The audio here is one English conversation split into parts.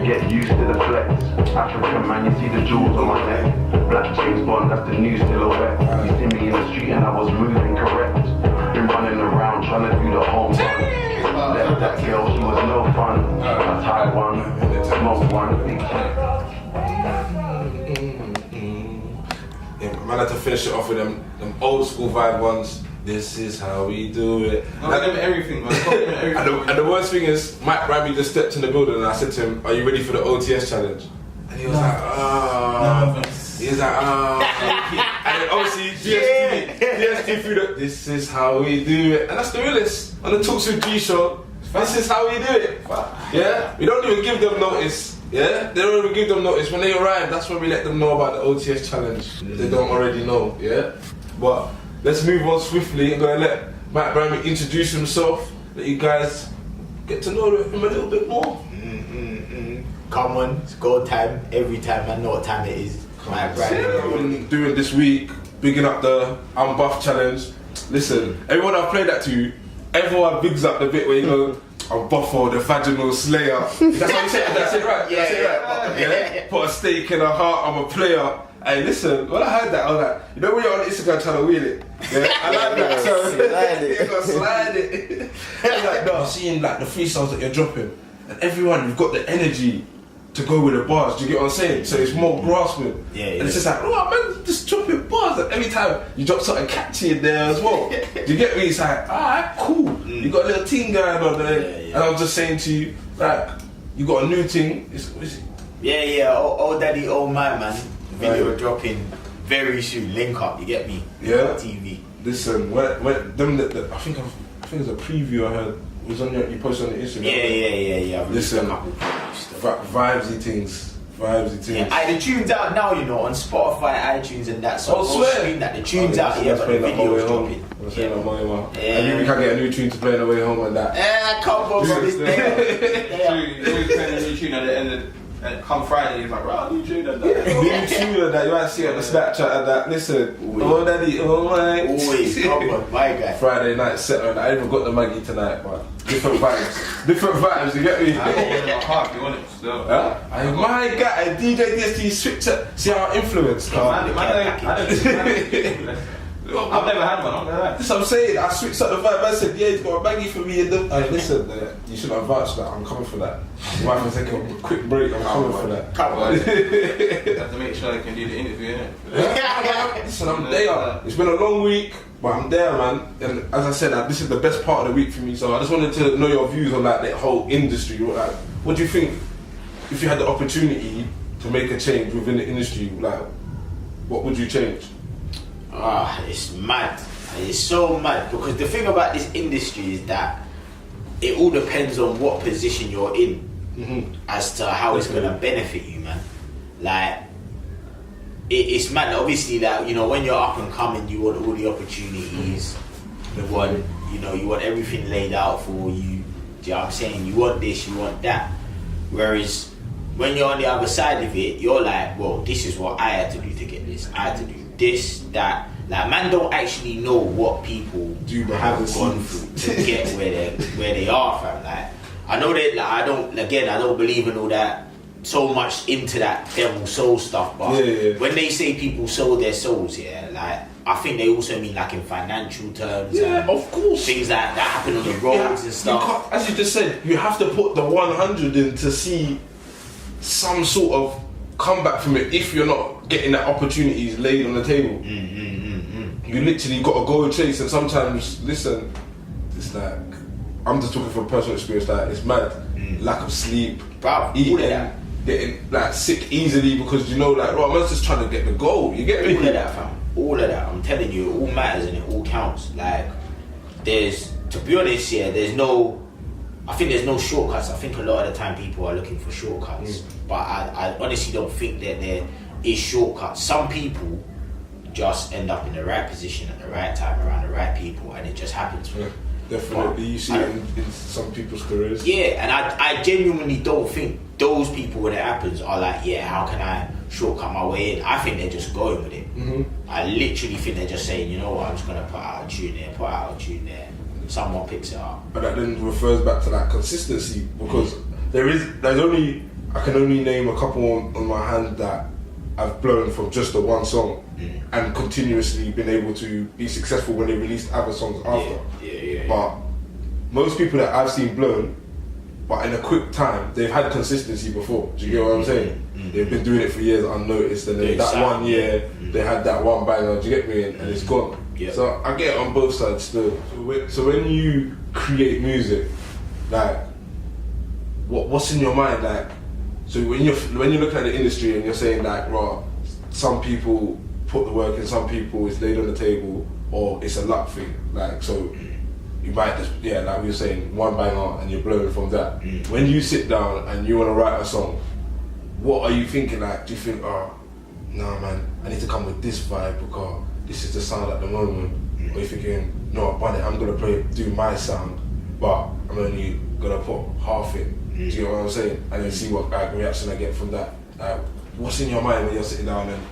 Get used to the flex. African man, you see the jewels on my neck. Black James Bond, that's the new silhouette. You see me in the street and I was moving correct. Been running around trying to do the home run. Left that girl, she was no fun. I tied one, smoked one. Yeah, man, I had to finish it off with them old school vibe ones. This is how we do it. Everything, man. And the worst thing is, Brimey just stepped in the building and I said to him, "Are you ready for the OTS challenge?" And he was like, He was like, And then obviously, DST threw the, "This is how we do it." And that's the realest. On the Talks with G show, this is how we do it. Yeah? We don't even give them notice. Yeah? They don't even give them notice. When they arrive, that's when we let them know about the OTS challenge. They don't already know, yeah? But let's move on swiftly. I'm gonna let Matt Brimey introduce himself, let you guys get to know him a little bit more. Come on, it's go time, every time, I know what time it is. Matt Brimey. Doing this week, bigging up the I'm Buff challenge. Listen, everyone I've played that to, everyone bigs up the bit where you go, I'm Buffo, the vaginal slayer. That's how you say it, that's it right? Yeah, that's it right? Yeah. Put a stake in her heart, I'm a player. Hey, listen, when I heard that, I was like, you know when you're on Instagram trying to wheel it? Yeah, I like that. So, you're gonna slide it. I was like, no, I'm seeing like the freestyles that you're dropping, and everyone, you've got the energy to go with the bars, do you get what I'm saying? So it's more grasping. Yeah. And it's just like, oh man, just dropping bars. And every time you drop something catchy in there as well. Do you get me? It's like, alright, cool. You got a little team going on there. And I was just saying to you, like, you got a new thing. Old daddy, old man. Video dropping very soon. Link up, you get me? Yeah. TV. Listen, when them, I think it was a preview I heard. It was on you posted on the Instagram. Yeah. Listen, vibesy things. Yeah, the tune's out now, you know, on Spotify, iTunes, and that. So swear. that the tune's out, yeah, but the video's dropping. Maybe we can get a new tune to play on the way home and that. Come on, bro, this day. You always play a new tune at the end of. And come Friday, he's like, "Bro, new tune and that." New tune and that. You might see it on the Snapchat and that. Listen, oh daddy, oh my. Always, come on, my guy. Friday night set on. I even got the Maggie tonight, but different vibes. Different vibes, you get me? I want it in my heart, you want it still. My guy, DJ DST switch up. See how influenced. I've never had one, That's what I'm saying. I switched up the vibe. I said, yeah, he's got a baggie for me. Hey, listen, you should have vouched that. I'm coming for that. You might have to take a quick break. I'm coming for that. Come on. You have to make sure they can do the interview, innit? Listen, I'm there. It's been a long week, but I'm there, man. And as I said, this is the best part of the week for me. So I just wanted to know your views on like the whole industry. Like, what do you think if you had the opportunity to make a change within the industry? Like, what would you change? It's mad. It's so mad because the thing about this industry is that it all depends on what position you're in as to how it's gonna benefit you, man. Like, it's mad. Obviously, that, you know, when you're up and coming, you want all the opportunities. You want everything laid out for you. Do you know what I'm saying? You want this, you want that. Whereas when you're on the other side of it, you're like, well, this is what I had to do to get this. I had to do this, that. Like, man don't actually know what people have gone through to get where they are, fam. Like, I know that, like, I don't believe in all that, so much into that devil soul stuff, but when they say people sold their souls, like, I think they also mean like in financial terms. Of course. Things like that happen on the roads and stuff. As you just said, you have to put the 100 in to see some sort of comeback from it if you're not getting that opportunities laid on the table. You literally got to go chase, and sometimes, listen, it's like, I'm just talking from personal experience, like, it's mad. Lack of sleep, bro, eating, getting like sick easily because you know like, bro, I'm just trying to get the goal. You get me? All of that, fam. All of that. I'm telling you, it all matters and it all counts. Like, to be honest, yeah, I think there's no shortcuts. I think a lot of the time people are looking for shortcuts. But I honestly don't think that there is shortcuts. Some people just end up in the right position at the right time around the right people and it just happens for them. Definitely, you see it in some people's careers. Yeah, and I genuinely don't think those people when it happens are like, yeah, how can I shortcut my way in? I think they're just going with it. I literally think they're just saying, you know what, I'm just going to put out a tune there, put out a tune there. Someone picks it up. But that then refers back to that consistency because I can only name a couple on my hand that I've blown from just the one song and continuously been able to be successful when they released other songs after. Yeah. But most people that I've seen blown, but in a quick time, they've had consistency before. Do you get what I'm saying? They've been doing it for years unnoticed, and then that 1 year they had that one banger. Do you get me? And it's gone. Yeah. So I get it on both sides still. So when you create music, like what's in your mind, like? So when you're looking at the industry and you're saying like, right, some people put the work in, some people it's laid on the table, or it's a luck thing. Like so, you might just like we were saying, one banger and you're blowing from that. When you sit down and you want to write a song, what are you thinking? Like, do you think, oh, nah, man, I need to come with this vibe because this is the sound at the moment? Or you thinking, no, Bunny, I'm gonna do my sound, but I'm only gonna put half it. Do you know what I'm saying? And then see what like, reaction I get from that. Like, what's in your mind when you're sitting down and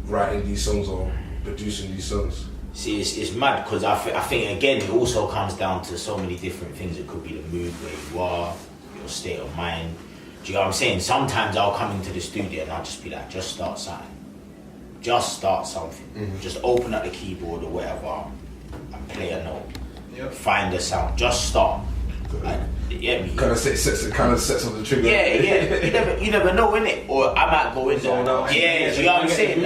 writing these songs or producing these songs? See, it's mad because I think again it also comes down to so many different things. It could be the mood where you are, your state of mind. Do you know what I'm saying? Sometimes I'll come into the studio and I'll just be like, just start something. Just start something. Just open up the keyboard or whatever and play a note. Yep. Find a sound. Just start. Like, Kind of sets on the trigger. Yeah. You never know, innit? Or I might go in there. Yeah, you know what I'm saying?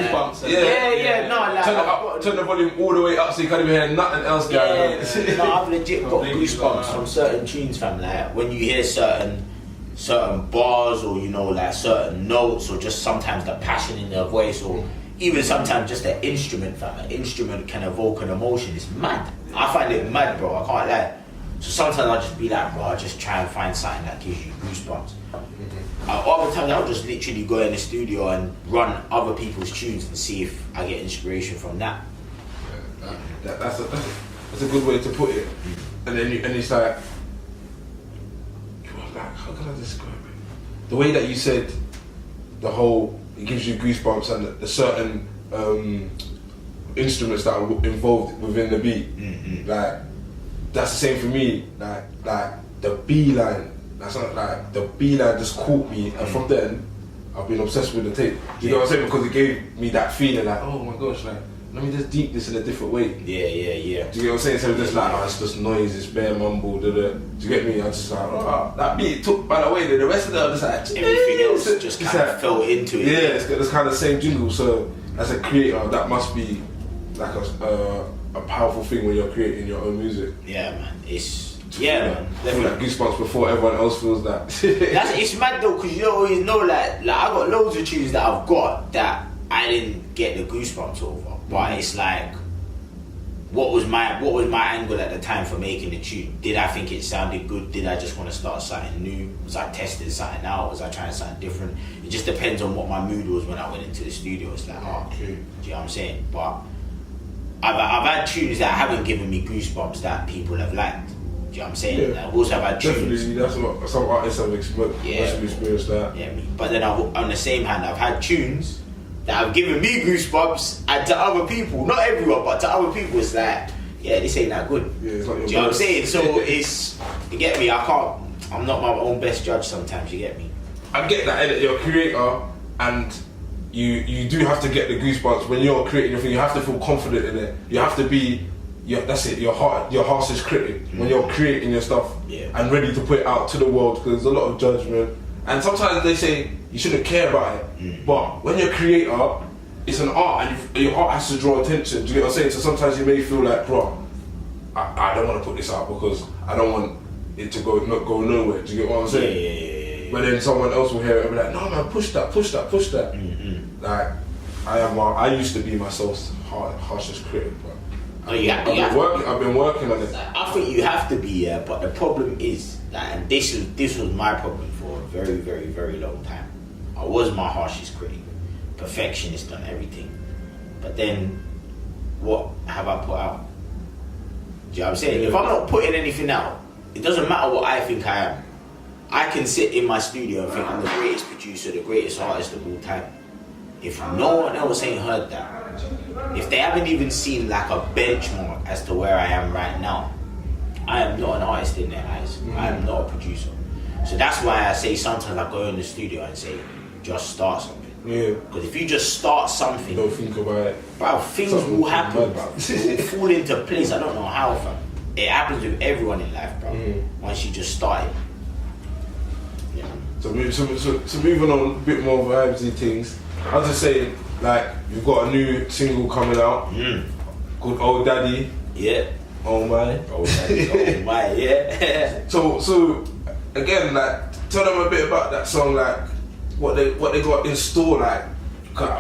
Turn the volume all the way up so you can't even hear nothing else going on. No, I've legit got goosebumps from certain tunes, fam. Like when you hear certain bars or like certain notes or just sometimes the passion in their voice or even sometimes just the instrument, fam. An instrument can evoke an emotion. It's mad. I find it mad, bro. I can't lie. So sometimes I'll just be like, bro, I'll just try and find something that gives you goosebumps. Other times I'll just literally go in the studio and run other people's tunes and see if I get inspiration from that. That's a good way to put it. And then it's like, how can I describe it? The way that you said the whole, it gives you goosebumps and the certain instruments that are involved within the beat. Like, that's the same for me. Like the B line. That's not like the B line just caught me, and from then I've been obsessed with the tape. Do you know what I'm saying? Because it gave me that feeling like, oh my gosh, like let me just deep this in a different way. Yeah. Do you get what I'm saying? So just like, oh, it's just noise, it's bare mumble. Do you get me? I just like, oh, that beat took by the way. The rest of them just like everything else just kind of fell into it. Yeah, it's got this kind of same jingle. So as a creator, that must be like a powerful thing when you're creating your own music. Yeah, man. Man. I feel like goosebumps before everyone else feels that. It's mad though, because you don't always know, like I got loads of tunes that I've got that I didn't get the goosebumps over. But it's like, what was my angle at the time for making the tune? Did I think it sounded good? Did I just want to start something new? Was I testing something out? Was I trying something different? It just depends on what my mood was when I went into the studio. It's like, do you know what I'm saying? But I've had tunes that haven't given me goosebumps that people have liked. Do you know what I'm saying? Yeah. I've also had tunes. Definitely, that's what some artists have experienced that. Yeah, but then on the same hand, I've had tunes that have given me goosebumps, and to other people, not everyone, but to other people, it's like, yeah, this ain't that good. Yeah, it's like do you know what I'm saying? So you get me? I'm not my own best judge sometimes. You get me? I get that you're a creator and. You do have to get the goosebumps when you're creating your thing. You have to feel confident in it. You have to be, that's it. Your harshest critic when you're creating your stuff and ready to put it out to the world. Because there's a lot of judgment, and sometimes they say you shouldn't care about it. But when you're a creator, it's an art, and your art has to draw attention. Do you get what I'm saying? So sometimes you may feel like, bro, I don't want to put this out because I don't want it to not go nowhere. Do you get what I'm saying? Yeah. But then someone else will hear it and be like, no man, push that. Like, I used to be myself's harshest critic, but I've been working on it. I think you have to be, but the problem is that, and this was my problem for a very, very, very long time. I was my harshest critic, perfectionist on everything. But then, what have I put out? Do you know what I'm saying? If I'm not putting anything out, it doesn't matter what I think I am. I can sit in my studio and think I'm the greatest producer, the greatest artist of all time. If no one else ain't heard that, if they haven't even seen like a benchmark as to where I am right now, I am not an artist in their eyes. I am not a producer. So that's why I say sometimes I go in the studio and say, just start something. Yeah. Because if you just start something, don't think about it. Bro, things will happen, bro. It will fall into place. I don't know how, fam. It happens with everyone in life, bro. Once you just start it. Yeah. So moving on a bit more vibesy things. I was just saying, like, you've got a new single coming out called Old Daddy. Yeah. Oh my. Old Daddy, oh my, yeah. So again, like, tell them a bit about that song, like, what they got in store, like.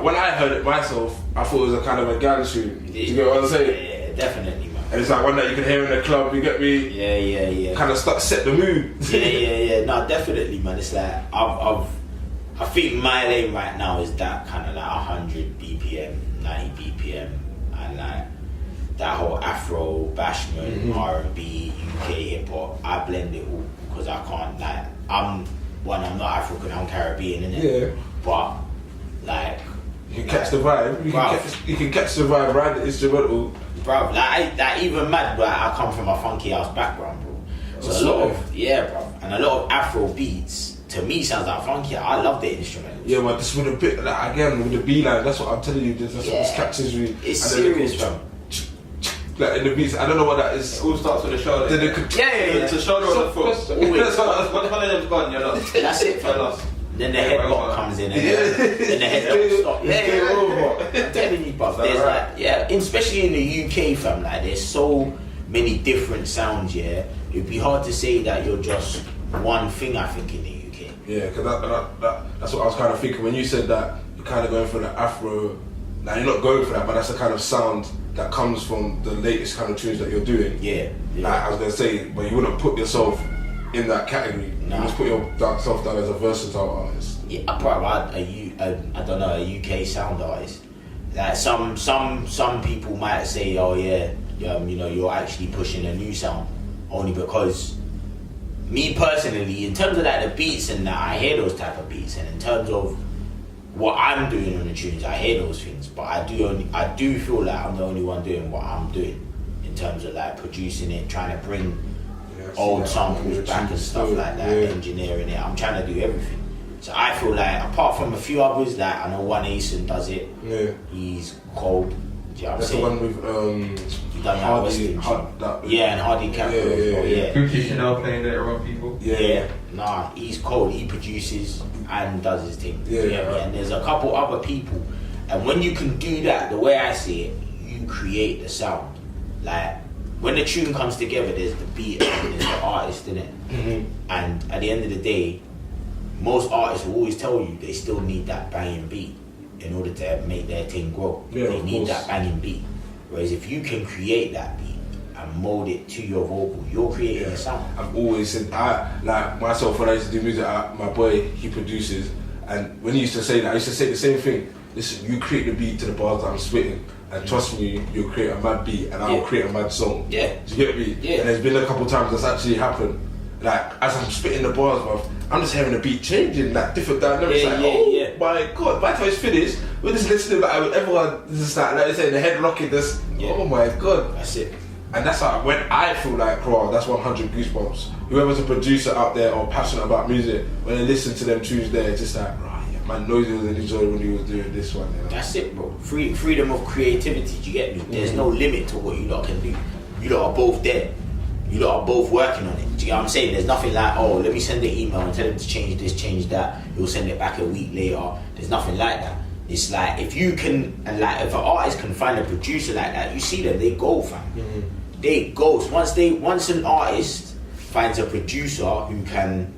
When I heard it myself, I thought it was a kind of a gal tune. Do you get what I'm saying? Yeah, definitely, man. And it's like one that you can hear in the club, you get me? Yeah. Kind of set the mood. Yeah. No, definitely, man. It's like, I think my lane right now is that kind of like 100 BPM, 90 BPM, and like that whole Afro, bashment, R&B, UK hip hop. I blend it all because I can't, like, I'm not African, I'm Caribbean, innit? Yeah. But like, you can catch the vibe. You can catch the vibe right the instrumental. Bro, like even mad, but I come from a funky house background, bro. So a lot of and a lot of Afro beats to me sounds like funky. I love the instrumentals. Yeah, but this with a bit, like, again, with the B line, that's what I'm telling you. That's what this catches me. It's serious, bro. Like in the beats, I don't know what that is. It all starts with the shoulder. It's a shoulder or the foot. Always. Once one of them's gone, you're lost. That's it, fam. Then the headlock comes in, and then the headlock stops. Yeah. I'm telling you, bruv. There's like, especially in the UK, fam. Like, there's so many different sounds. Yeah, it'd be hard to say that you're just one thing. I think in the UK. Yeah, because that's what I was kind of thinking when you said that you're kind of going for the Afro. Now you're not going for that, but that's the kind of sound that comes from the latest kind of tunes that you're doing. Yeah. Like I was gonna say, but you wouldn't put yourself in that category. No. You just put yourself down as a versatile artist. Yeah, probably I don't know, a UK sound artist. Like some people might say, oh yeah, you know, you're actually pushing a new sound, only because me personally, in terms of like the beats and that, I hear those type of beats, and in terms of what I'm doing on the tunes, I hear those things, but I do feel like I'm the only one doing what I'm doing in terms of like producing it, trying to bring old samples back and stuff like that, engineering it. I'm trying to do everything. So I feel like, apart from a few others, like I know One Ace does it. Yeah. He's cold. Do you know what I'm saying? That's the one with he done and Hardy Capital. Yeah. Gucci Chanel playing later on, people. Yeah. Nah, he's cold. He produces and does his thing. And there's a couple other people, and when you can do that, the way I see it, you create the sound. Like, when the tune comes together, there's the beat and there's the artist in it. And at the end of the day, most artists will always tell you they still need that banging beat in order to make their thing grow. They need that banging beat. Whereas if you can create that beat and mold it to your vocal, you're creating a sound. I've always said, like myself, when I used to do music, my boy, he produces, and when he used to say that, I used to say the same thing. Listen, you create the beat to the bars that I'm spitting, and trust me, you'll create a mad beat, and I'll create a mad song. Do you get me? And there's been a couple times that's actually happened. Like, as I'm spitting the bars, bruv, I'm just hearing the beat changing, like different dynamics. My God, by the time it's finished, we're just listening back, everyone just like I say, the head rocking this. Oh my God. That's it. And that's like when I feel like, bro, that's 100 goosebumps. Whoever's a producer out there or passionate about music, when they listen to them tunes there, it's just like, right, yeah, man knows he was enjoying when he was doing this one. You know? That's it, bro. Freedom of creativity, do you get me? There's no limit to what you lot can do. You lot are both there. You lot are both working on it. Do you get what I'm saying? There's nothing like, oh, let me send an email and tell him to change this, change that. He'll send it back a week later. There's nothing like that. It's like, if you can, and like, if an artist can find a producer like that, you see them, they go, fam. They go. Once an artist finds a producer who can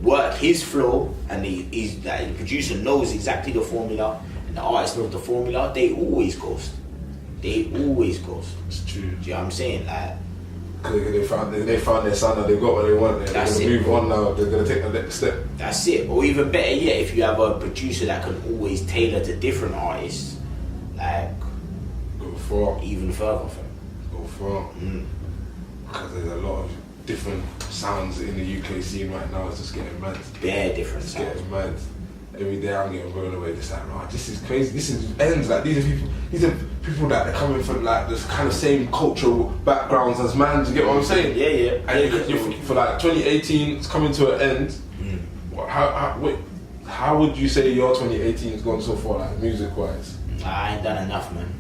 work his flow, and he's like the producer knows exactly the formula, and the artist knows the formula, they always ghost. They always ghost. It's true. Do you know what I'm saying? Like, because they found their sound, and they've got what they want. They're That's gonna it. move on now. They're gonna take the next step. that's it. Or even better yet, if you have a producer that can always tailor to different artists, like Go far. even further from. Go far. Because there's a lot of different sounds in the UK scene right now. It's just getting mad. Bare different It's sounds. getting mad. Every day I'm getting blown away. Just like, oh, this is crazy. This is ends. Like these are people that are coming from like this kind of same cultural backgrounds as man. Do you get what I'm saying? Yeah, yeah. And you're for like 2018, it's coming to an end. How would you say your 2018 has gone so far, like music wise? I ain't done enough, man.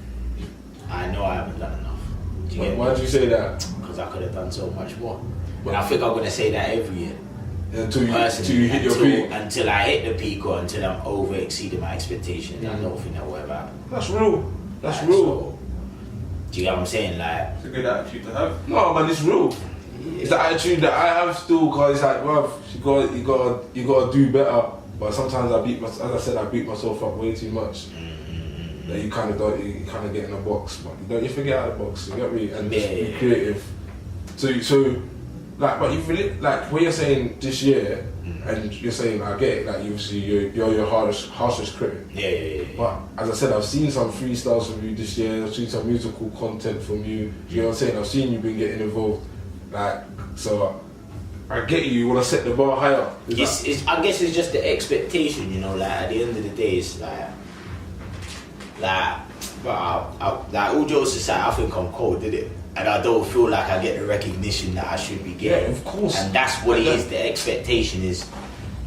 I know I haven't done enough. Do you get Why do you say that? Because I could have done so much more. And I think I'm gonna say that every year. Until you Personally, hit your peak. until I hit the peak or until I'm over exceeding my expectations. I don't think that will ever happen. That's real. That's Like, real. so, do you get what I'm saying? Like, It's a good attitude to have. No, man, it's real. It's the attitude that I have still, because it's like, bruv, you gotta do better. But sometimes as I said, I beat myself up way too much. That you kind of get in a box, but you forget out of the box. You get me, and just be creative. So, like, but you really like when you're saying this year, and you're saying I get it, like you're your harshest critic. yeah. But as I said, I've seen some freestyles from you this year. I've seen some musical content from you. You know what I'm saying? I've seen you been getting involved. Like, so I get you. You want to set the bar higher. I guess it's just the expectation, you know. Like at the end of the day, it's like all jokes aside, I think I'm cold, did it? And I don't feel like I get the recognition that I should be getting. Yeah, of course. And that's what it is. The expectation is,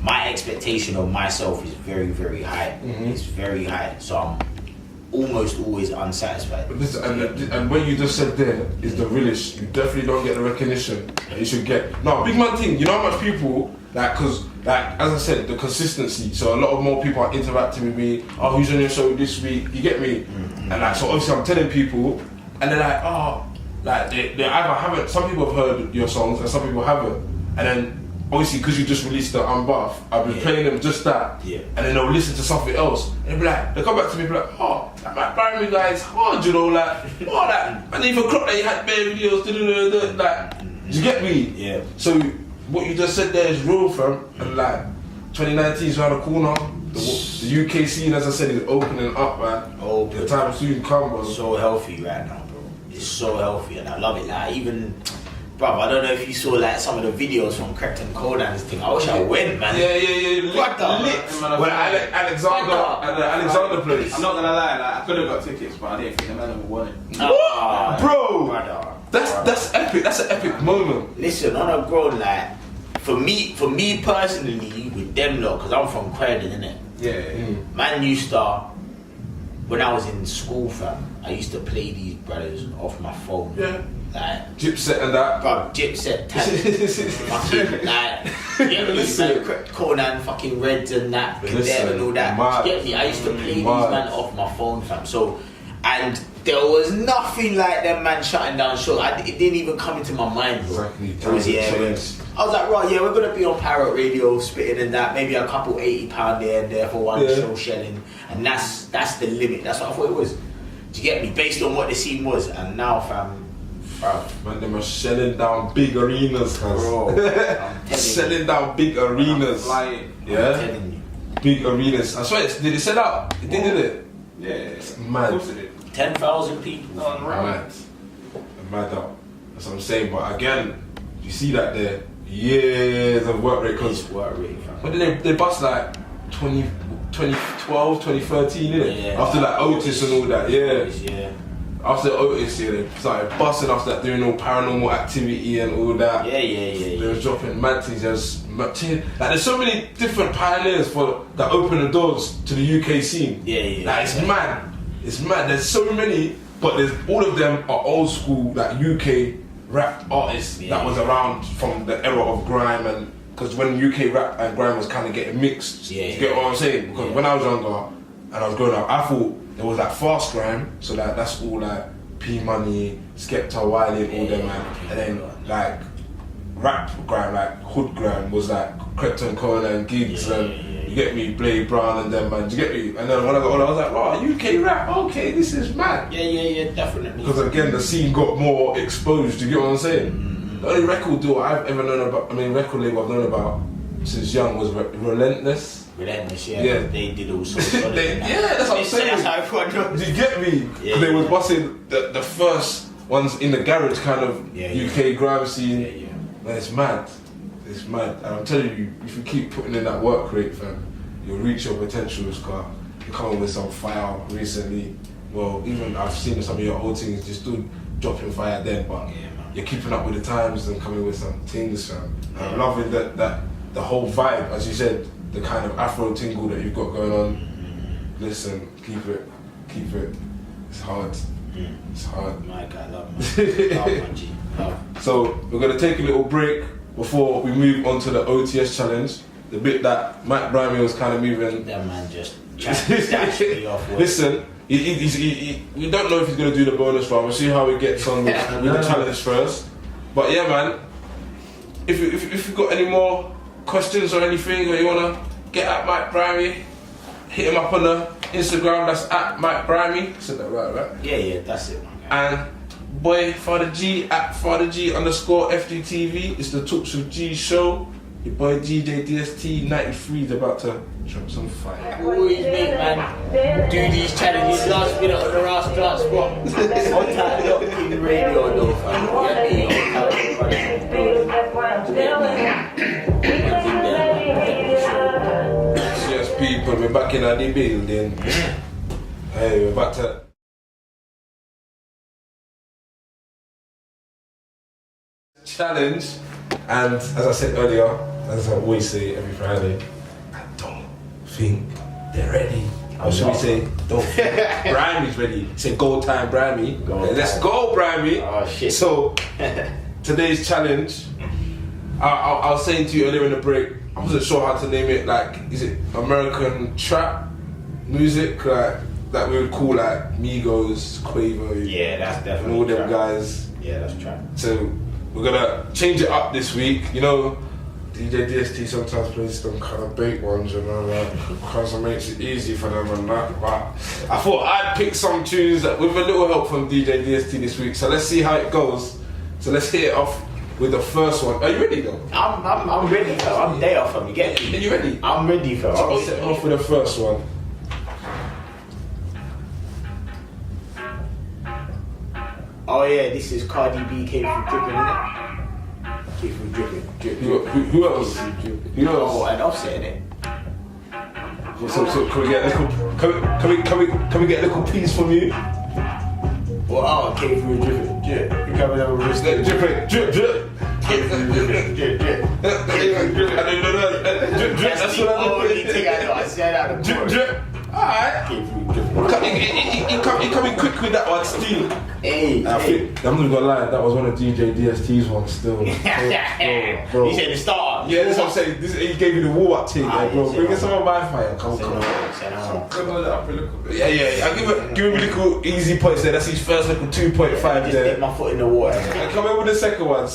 my expectation of myself is very, very high. It's very high. So I'm almost always unsatisfied. But this, and what you just said there is the realest. You definitely don't get the recognition that you should get. No, big man thing. You know how much people like, cause like as I said, the consistency. So a lot of more people are interacting with me. Oh, who's on your show this week? You get me? And like, so obviously I'm telling people, and they're like, oh, like they either haven't. Some people have heard your songs, and some people haven't. And then obviously because you just released the Unbuff, I've been playing them just that. Yeah. And then they'll listen to something else, and they'll be like, they come back to me and be like, oh, that Brimey guy is hard, you know, like, oh, that, and even clock that he had bare videos, like, you get me? Yeah. So what you just said there is real, fam, and like, 2019 is around the corner. The UK scene, as I said, is opening up, man. Oh, the time soon come, bro. It's so healthy right now, bro. It's so healthy, and I love it. Like, even, bruv, I don't know if you saw like some of the videos from Crept and Codan's thing. I wish I went, man. Yeah. Lit. When Alexander plays. I'm not gonna lie, like, I could have got tickets, but I didn't think the man would want it. What? Bro! Brother. That's epic. That's an epic moment. Listen, on a grown, like, for me personally, with them lot, because I'm from Croydon, innit? Yeah. Man used to, when I was in school, fam, I used to play these brothers off my phone. Yeah. Like, Gypset and that. Bro, Gypset, fucking, like, get me, man, Conan, fucking Reds and that, Cadet and all that. Get me? I used to play these man off my phone, fam. So, and there was nothing like them man shutting down shows. It didn't even come into my mind, bro. Exactly. I was like, right, yeah, we're gonna be on Parrot Radio, spitting and that, maybe a couple £80 there and there for one show shelling, and that's the limit. That's what I thought it was. Do you get me? Based on what the scene was, and now, fam, bro. Man, they were shelling down big arenas, bro. I'm telling selling down big arenas. Flying. Yeah. I'm telling you. Big arenas. I swear, did it sell out? It did it? Yeah. It's mad. Of course it did. 10,000 people. Mad up. That's what I'm saying. But again, you see that there. Years of work rate, because when did they bust like 2012, 2013, innit? Yeah, after like Otis and all that, yeah. After Otis, they started busting after that, doing all paranormal activity and all that. Yeah. They were dropping mad things, like there's so many different pioneers that open the doors to the UK scene. Yeah. Like it's mad. It's mad. There's so many, but all of them are old school, like UK rap artists that was around from the era of grime, and because when UK rap and grime was kind of getting mixed. You get what I'm saying? Because when I was younger and I was growing up, I thought there was like fast grime, so like that's all like P Money, Skepta, Wiley, and all them, man. And then like rap grime, like hood grime, was like Krypton, Corner and Gigs and you get me, Blade Brown and them, man. Do you get me? And then when I got older, I was like, oh, UK rap, okay, this is mad. Yeah, definitely. Because again, the scene got more exposed. Do you get what I'm saying? The only record deal I've ever known about, record label I've known about since young was Relentless. Relentless, yeah. They did all sorts of that's what I'm saying. That's how everyone knows. Do you get me? Yeah, they was busting the first ones in the garage kind of UK grime scene. Yeah. Man, it's mad. It's mad. And I'm telling you, if you keep putting in that work rate, fam, you'll reach your potential, Scar. You're coming with some fire recently. Well, even I've seen some of your old things just still dropping fire then, but you're keeping up with the times and coming with some things, fam. I'm loving that the whole vibe, as you said, the kind of Afro tingle that you've got going on. Listen, keep it. It's hard. It's hard. My God, love man. G. So we're gonna take a little break before we move on to the OTS challenge. The bit that Mike Brimey was kind of moving. That man just snatched me off. Listen, we don't know if he's gonna do the bonus round. We'll see how he gets on with the challenge first. But yeah, man, if you've got any more questions or anything, or you wanna get at Mike Brimey, hit him up on the Instagram. That's at Mike Brimey. Said that right? Yeah, that's it, man. And boy, Farda Gee at Farda Gee _ FGTV. It's the Talks with G show. Your boy DJ DST 93 is about to drop some fire. Always make man do these challenges last minute on the last class spot. On time, not in the radio though, fam. Yes, people, we're back in the building. Hey, we're back to challenge, and as I said earlier, as I always say every Friday, I don't think they're ready. Or should we say, don't think Brimey's ready. Say go time, Brimey. Let's go, Brimey. Oh shit. So today's challenge, I was saying to you earlier in the break, I wasn't sure how to name it. Like, is it American trap music, like that we would call like Migos, Quavo? Yeah, that's definitely and all them trap. guys. Yeah, that's trap. So we're gonna change it up this week. You know, DJ DST sometimes plays some kind of bait ones, you know, like because it makes it easy for them and that. But I thought I'd pick some tunes that with a little help from DJ DST this week. So let's see how it goes. So let's hit it off with the first one. Are you ready though? I'm ready, fam. I'm there off him. You get me? Are you ready? I'm ready, fam. So I'll set off with the first one. Oh yeah, this is Cardi B came from dripping, innit? Came from dripping. Who else? Who else? Oh, and Offset, innit? So can we get a little? Can we get a little piece from you? Well, oh, came from dripping. Drip. You coming over with Drip, drip. Came from dripping. Drip. That's the only thing I know. I said out of Drip, drip. Alright. Came from dripping. You coming quick with that one still. Hey, I'm not gonna lie, that was one of DJ DST's ones still. Bro. He said the start. Yeah, that's what I'm saying. He gave you the wall up thing, bro. Bring some of my fire. Come on. Yeah. I'll give him a little easy points there. That's his first little 2.5 Just there. dip my foot in the water. Come in with the second one.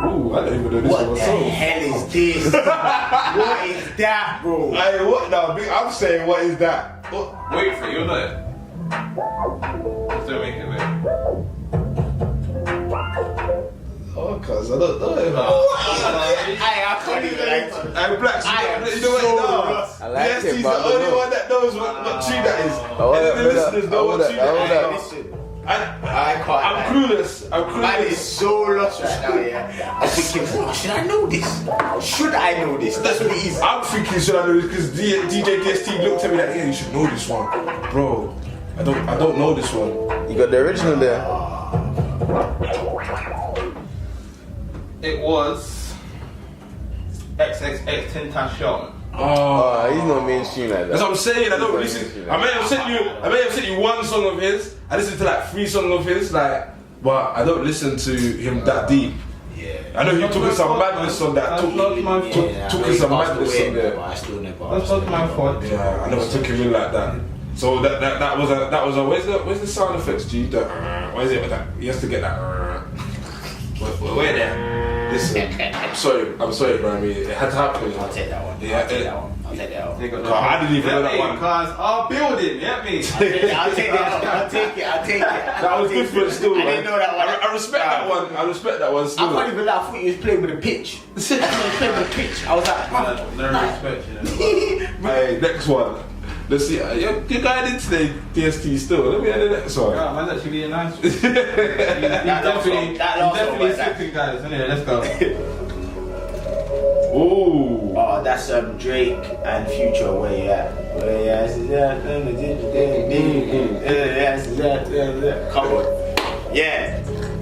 Ooh, I don't even know this What one. the hell is this? What is that, bro? Hey, what now? I'm saying, what is that? What? Wait for it, you'll know it. Still make it wait. Oh, cuz I don't know. I can't even like. I'm black. You know what it does? I like Yes, it, he's but the I don't only know. one that knows what tune that is. want And the that, listeners know what tune that is. Listen, I'm can't. clueless. Man is so lost right now, yeah. I'm thinking, what, should I know this? Should I know this? That's what it is. I'm thinking, should I know this? Because DJ DST looked at me like, yeah, you should know this one, bro. I don't know this one. You got the original there. It was XXX Tentacion. Oh, he's not mainstream like that. That's what I'm saying. I don't He's listen. not I may have sent you one song of his. I listened to like 3 songs of his, like, but I don't listen to him that deep. Yeah. I know he took in some madness on that. Took in some madness on there. But I still never. That's not my fault. Yeah, I never took him in like that. So that was a where's the sound effects, G? What is it with that? He has to get that. Where there? Listen, I'm sorry, Brimey. It had to happen. I'll take that one. Yeah, I'll take that one. I didn't even know that one. Cars are building, you get me? I'll take it. That was different still, man. I didn't know that one. I respect that one. I respect that one still. I can't even lie, I thought he was playing with a pitch. I was like, No respect, you know. Hey, next one. Let's see. You're going in today, DST still. Let me hear the next one. Yeah, man's actually being nice. He's That last definitely one, slipping, guys. Anyway, let's go. Ooh. oh, that's Drake and Future. Where you at? Come on. Yeah.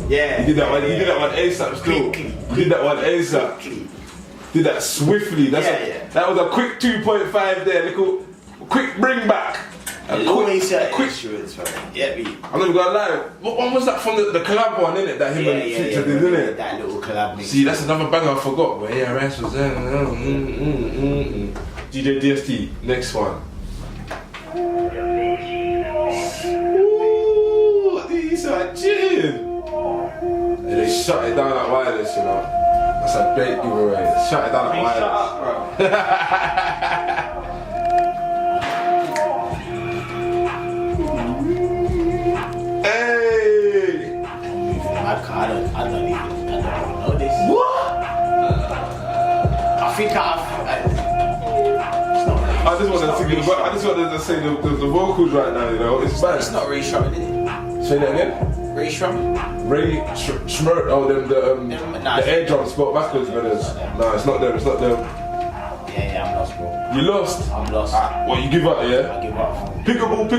You did that one ASAP still. Quickly. You did that one ASAP. Did that swiftly. That was a quick 2.5 there. Little quick bring back. There's always certain instruments, man. Yeah, me. I'm not even gonna lie. What one was that from the collab one, innit? That him and Future did, innit? That little collab mix. See, that's another banger I forgot. Where ARS was there. DJ DST, next one. Ooh, these are chill. They shut it down at wireless, you know. That's a bait giveaway. Shut it down at wireless. Shut up, bro. Hey! I don't even know this. What? I think I just want to sing the vocals right now, you know. It's bad. it's not Ray Shrumman, is it? Say that again? Ray Shrumman? Ray Schmert, the air drums spot backwards, brothers. No, it's not them, Yeah, I'm lost, bro. You lost? I'm lost. What, you give up, yeah? I give up. Pickaboo.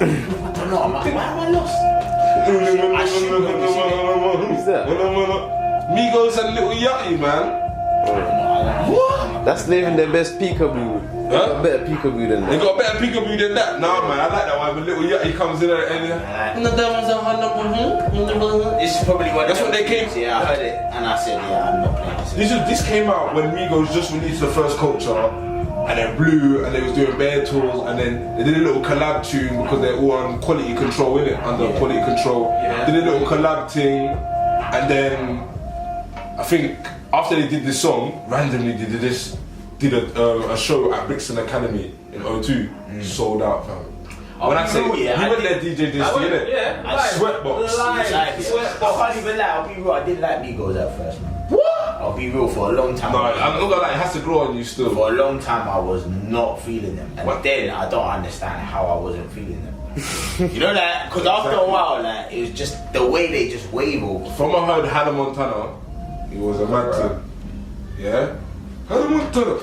I don't know, why am I lost? Who's that? Migos and Little Yachty, man. What? That's not even their best peekaboo. They Huh? got better peekaboo than They that. got better peekaboo than that. Nah, man, I like that one. When Little Yachty comes in there and This is probably what That's what they came- Yeah, I heard it and I said, yeah, I'm not playing this. this came out when Migos just released the first Culture, and then Blue, and they was doing bare tours, and then they did a little collab tune because they're all on quality control, innit? Under quality control. Yeah. Did a little collab thing, and then I think after they did this song, randomly they did a show at Brixton Academy in O2, sold out, fam. When I say, real, yeah, you I went did- there DJ this, I went, innit? yeah. Sweatbox. Live. I can't even lie, I'll be real, I didn't like Migos at first, man. What? I'll be real, for a long time. No, I'm not gonna lie, it has to grow on you still. For a long time, I was not feeling them. And What? then I don't understand how I wasn't feeling them. You know that? Because after a while, like, it was just the way they just wave over. From I heard Hannah Montana, he was a mad thing. Yeah? Hannah Montana.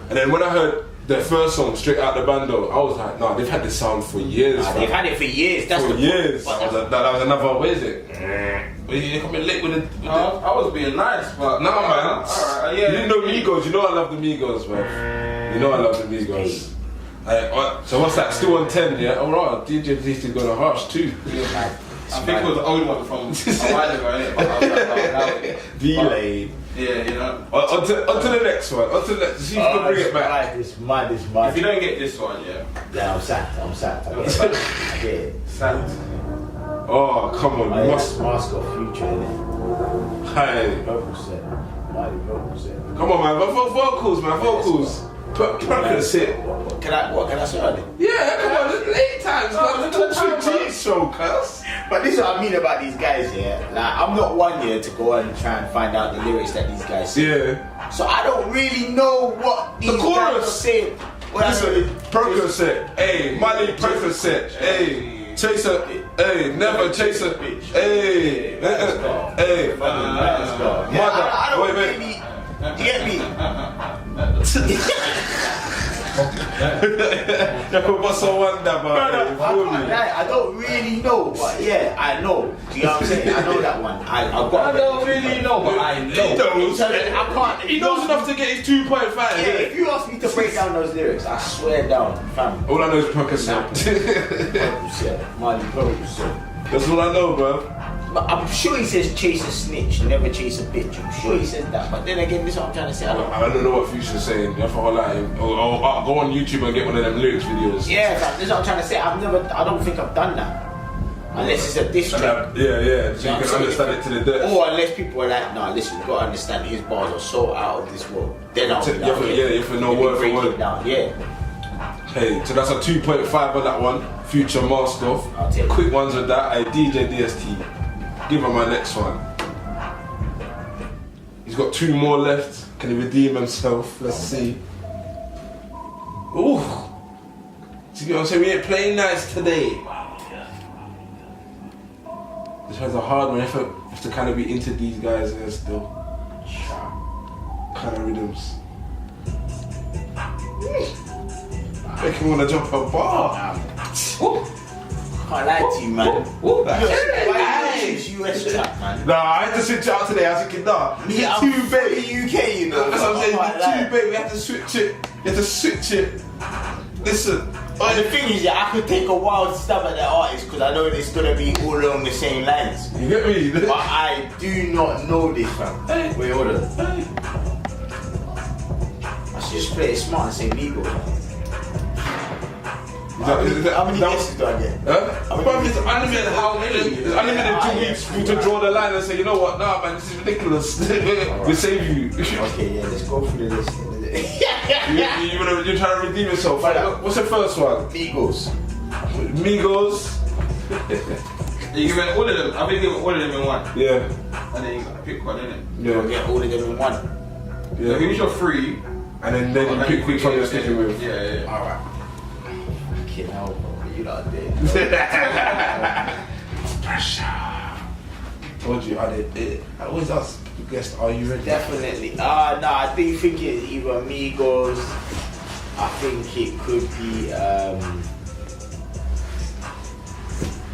And then when I heard their first song, Straight Out the Bando, I was like, nah, they've had this sound for years. They've fam. had it for years. That's For the years. But That was another, what is it? You coming late with it. I was being nice, but Nah, man. Alright, You didn't know Migos. You know I love the Migos, man. You know I love the Migos. So what's that? Still on 10, yeah? Alright, DJ DST got a harsh too. I think it was the old one from a while ago, innit? But I was like, oh, now it- Delayed. yeah, you know. On to the next one. On to the next. See if you can bring it back. It's mad. If you don't get this one, yeah. Yeah, I'm sacked. I get it. Sad. Oh, come on. You must. Mask of Future, innit? Hey. Purple set. Mighty purple set. Come on, man. Vocals, man. Vocals. Percocet. What can I say on it? Yeah, come on. It's late times, man. Talk to G show, cuz. But this is what I mean about these guys here. Like, I'm not one here to go and try and find out the lyrics that these guys say. Yeah. So I don't really know what these guys are chorus. saying. Well, Listen, Percocet. Hey, Miley Percocet. Hey. Chaser. Hey, never chaser. Hey. Let's go. Hey. Let's go. Yeah, Mother. I don't Wait. really. You get me? What's a wonder, man? You feel me? I don't really know, but yeah, I know. Do you know what I'm saying? I know that one. I don't really know, but I know. He knows. I can't. He knows enough to get his 2.5. Yeah, if you ask me to break down those lyrics, I swear down, fam. All I know is Percocet. Purple set, Miley Purple set. That's all I know, bro. But I'm sure he says chase a snitch, never chase a bitch. I'm sure he says that. But then again, this is what I'm trying to say. I don't know what Future's saying. You have to hold out him. Or go on YouTube and get one of them lyrics videos. Yeah, fam, this is what I'm trying to say. I don't think I've done that. Unless it's a diss track. Yeah. So you can understand it to the death. Or unless people are like, nah, listen, you gotta understand his bars are so out of this world. Then I'll be like, you have to know word for word. Yeah. Hey, so that's a 2.5 on that one. Future mask off. I'll take it. Quick ones with that. Hey, DJ DST. Give him my next one. He's got 2 more left. Can he redeem himself? Let's see. Ooh. See what I'm saying? We ain't playing nice today. This one's a hard one. You have to kind of be into these guys here still. Kind of rhythms. Make him want to jump a bar. Can't lie to you, man. Why you choose US trap, man? Nah, I had to switch it out today. I was thinking, nah, Me, it's I'm too from big. the UK, you know. That's what I'm saying. I It's can't too lie. big. We have to switch it. You have to switch it. Listen. But the thing is, I could take a wild stab at the artist because I know it's gonna be all along the same lines. You get me? But I do not know this, fam. Hey. Wait, hold on. Hey. I should just play it smart and say legal. How many guesses do I get? Bro, it's unlimited. How many? It's unlimited 2 weeks for you to draw the line and say, you know what? Nah, man, this is ridiculous. We save you. Okay, yeah, let's go through the list. You're trying to redeem yourself. What's the first one? Migos. Migos. You give all of them. I've been giving all of them in one. Yeah. And then you gotta pick one, innit? You'll get all of them in one. So Yeah. who's your 3? And then you pick which one you're sticking with. Yeah. Alright. Fucking hell, bro. You lot there. Pressure. Told you, I always ask guests, are you ready? Definitely. No, I do think it's either Migos. I think it could be.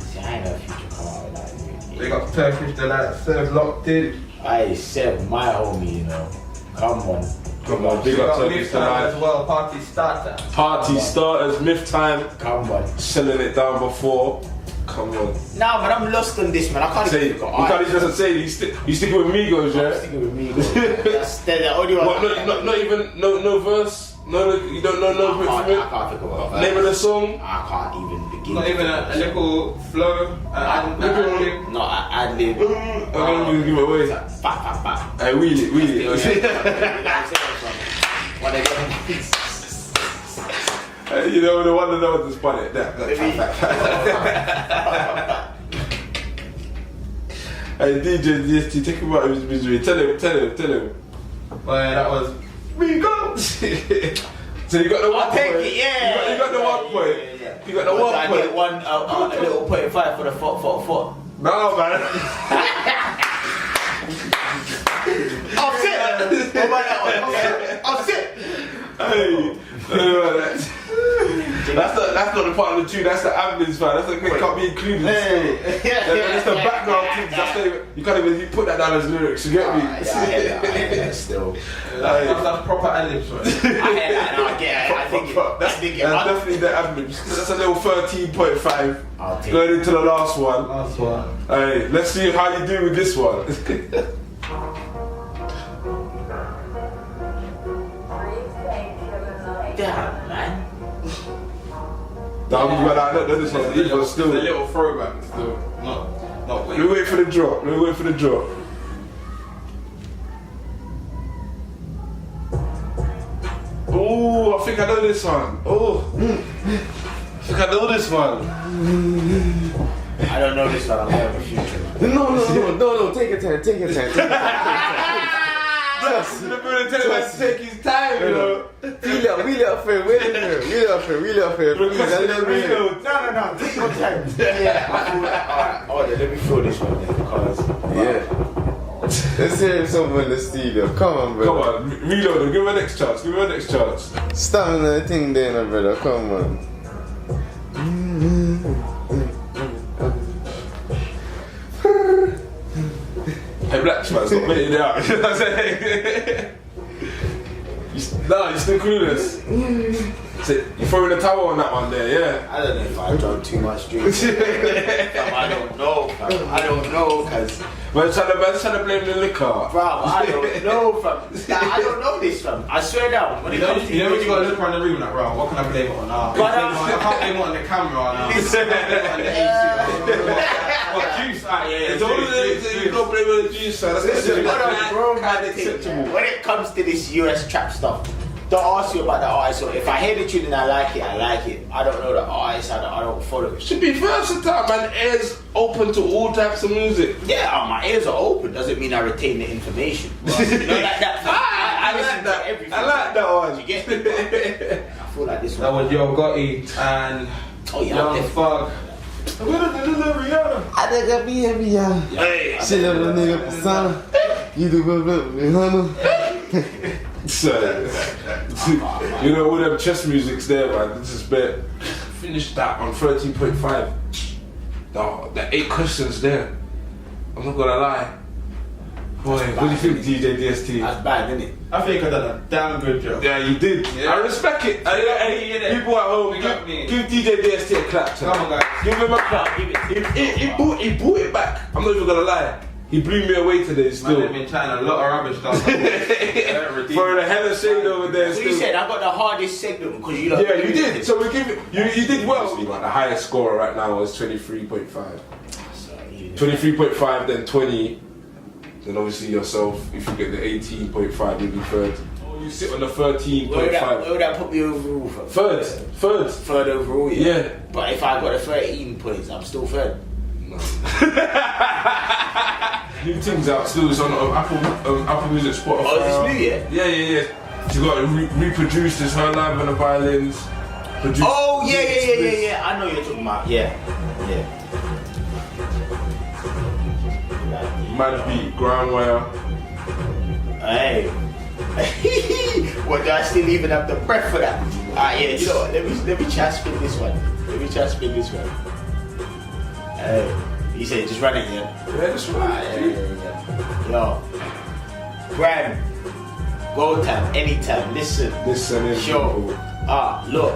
See, I ain't got a Future come out with that. They got Turkish Delight, Serve Locked In. I said my homie, you know. Come on. Come on, big They up got Turkish Myth Time as Delight. well, Party Starter. Party starters, Myth Time. Come on. Selling it down before. Come on. Nah, man, I'm lost on this, man. I can't Say, even you can't just say you sticking with Migos, I'm yeah? sticking with Migos. That's the only one. What, not even no verse? No, you don't know no I can't think about that. name of the song? I can't even begin. Not even a little flow. Ad-lib. No, ad-lib. I'm gonna give it away. Bap. Hey, wheel it. What they got? You know, the one that knows the spot it. Hey, DJ DST, take him out of his misery. Tell him. Well, that was Migos. So you got the 1 I'll take point. it, yeah. You got the 1 point. Yeah. You got the 1 I point. get one, a little 0.5 for the foot. No, man. I'll sit. What about that one? I'll sit. Hey, that's not the part of the tune. That's the ambulance, man. That's the thing that can't be included. That's the background things. You can't even put that down as lyrics. You get me? Yeah, I hear that still. that's proper ad-libs, right? I hear that. No, I get it. I think That's definitely the ambulance. That's a little 13.5. I'll take Going into the last one. Last one. Hey, let's see how you do with this one. Damn, man. Nah, I know this one. This one's It's a still. little throwback, still. Not Let me wait for the drop. Oh, I think I know this one. Oh, I think I know this one. I don't know this one. I'm having a Future. No, take your time. Just in the building, tell him to take his time, you know. Wheel it up for him. Please, a little bit. No. Take your time. Yeah. Oh, let me throw this one then because. Yeah. Let's hear someone in the studio. Come on, brother. Come on, reload him. Give him a next chance. Stop that thing there, no, brother. Come on. Hey, Black man, stop letting it out. You know what I'm saying? You're still clueless. So you throwing the towel on that one there, yeah? I don't know if I drank too much drink. I don't know, fam. I don't know, cause Man's trying to blame the liquor. bro, I don't know, fam. Like, I don't know this, fam. I swear down. When it comes to You know when you got to look around the room like, bro, what can I blame it on? Nah, I can't blame it on the camera. Nah. On the AC. What juice? It's always you don't blame it on the juice, so that's Listen, kind kind of acceptable. when it comes to this US trap stuff, don't ask you about the artist. So if I hear the tune and I like it, I like it. I don't know the artist. I don't follow it. Should be versatile, man. Ears open to all types of music. Yeah, my ears are open. Doesn't mean I retain the information. Well, you know, like that. I listen to everything. I like that one. You get me? I feel like this That one. was Yo Gotti and Oh yeah, Young definitely. Thug. I think I be every year. Hey, Shit, little nigga persona. You do so, you know, all them chess music's there, man. This is bit. Finished that on 13.5. The 8 questions there. I'm not gonna lie. Boy, what do you think, DJ DST? That's bad, isn't it? I think I done a damn good job. Yeah, you did. Yeah. I respect it. People at home, give DJ DST a clap. Come on, guys. Give him a clap. Give it. He brought it back. I'm not even gonna lie. He blew me away today Man, still. they've been chatting a lot of rubbish stuff. For a hella shade over there So still. you said I got the hardest segment because you. Yeah, you did. So we give it. You did well. The highest score right now was 23.5. 23.5, then 20. Then obviously yourself. If you get the 18.5, you'll be third. Oh, you sit on the Where would 13.5. that put me overall from? Third. Third overall, yeah. Yeah. But if I got the 13 points, I'm still third. New things out still. It's on Apple Music, Spotify. Oh, is this new, yeah? Yeah. She got it reproduced as her live on the violins. Produced Oh, yeah. I know what you're talking about. Yeah. Mad beat, ground wire. Hey. What, do I still even have the breath for that? Yeah, you know what? Let me try to spin this one. Hey. You said just run it, yeah? Yeah, that's right. Yeah. Yo. Bram. Go time, anytime, listen. Listening. Sure. Look.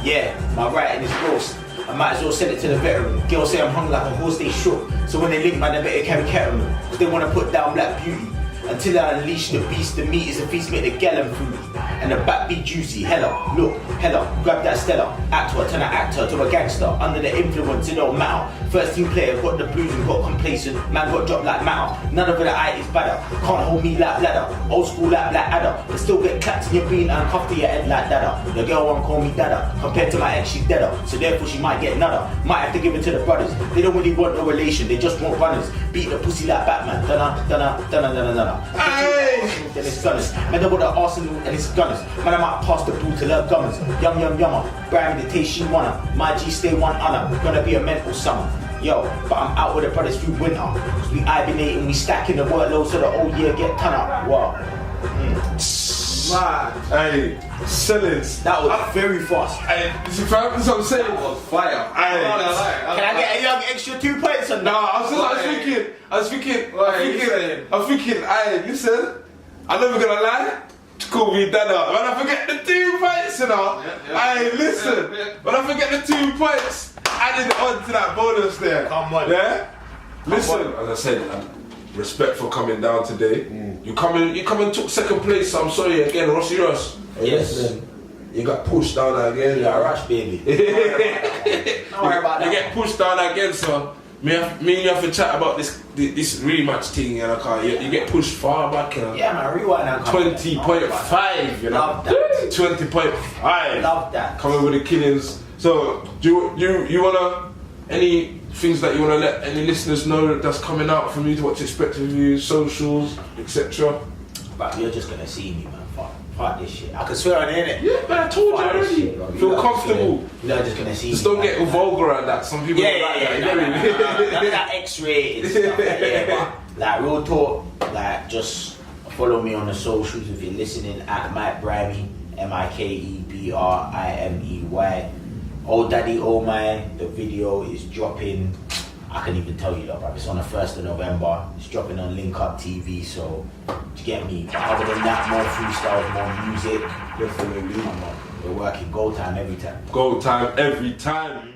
Yeah, my writing is gross. I might as well send it to the veteran. Girls say I'm hung like a horse, they shook. So when they link, man, they better carry ketamine. Cause they wanna put down Black Beauty. Until I unleash the beast, the meat is a feast, make the gallon food. And the back be juicy, hella, look, hella, grab that Stella. Actor, turn an actor to a gangster. Under the influence, it don't matter. First team player got the blues and got complacent. Man got dropped like matter. None of the eye is better. Can't hold me like ladder. Old school like Black Adder. But still get clapped in your bean and cuffed to your head like dada. The girl won't call me dada. Compared to my ex, she's deader. So therefore she might get nada. Might have to give it to the brothers. They don't really want no relation, they just want runners. Beat the pussy like Batman. Donna. Hey! Then it's gunners. Man, they got the arsenal and it's gunners. Man, I might pass the ball to love gunners. Yummer. Bram the taste she wanna. My G stay one honor. Gonna be a mental summer. Yo, but I'm out with the brothers through winter. Cause we hibernating, we stacking the workload so the whole year get ton up. Wow. Man, Hey, sellings. That was very fast. Hey, this is what I'm saying. that was fire. Hey. Can I get a young extra 2 points on that? No, I was thinking, What are you saying? hey, listen, I'm never gonna lie, call me dada. When I forget the 2 points, you know, hey, listen, when I forget the 2 points, added it on to that bonus there. Come on. Yeah? Listen, as I said, respect for coming down today. You come and took second place, so I'm sorry again, Rossi Ross. Yes. You got pushed down again. Yeah, rush, baby. Don't worry about that. You get pushed down again, so me and you have to chat about this rematch thing, you know, you get pushed far back, you know. Yeah, man, rewind and come 20.5, you know. Love that. 20.5. Love that. Coming with the killings. So, do you wanna any things that you wanna let any listeners know that's coming out from you, what to expect of you, socials, etc. But you're just gonna see me, man. Fuck this shit. I can swear on the internet. Yeah, but I told you Fuck this already. shit, bro. Feel comfortable. You're just gonna see Just me. don't get vulgar at that. Some people don't like that. None of that X-rated stuff. Yeah, but like real talk, like just follow me on the socials if you're listening at Mike Brimey, MikeBrimey. Old Daddy Oh My, the video is dropping. I can even tell you that, bro. It's on the 1st of November. It's dropping on Link Up TV. So, do you get me? But other than that, more freestyles, more music. Definitely. We're working goal time every time. Goal time every time.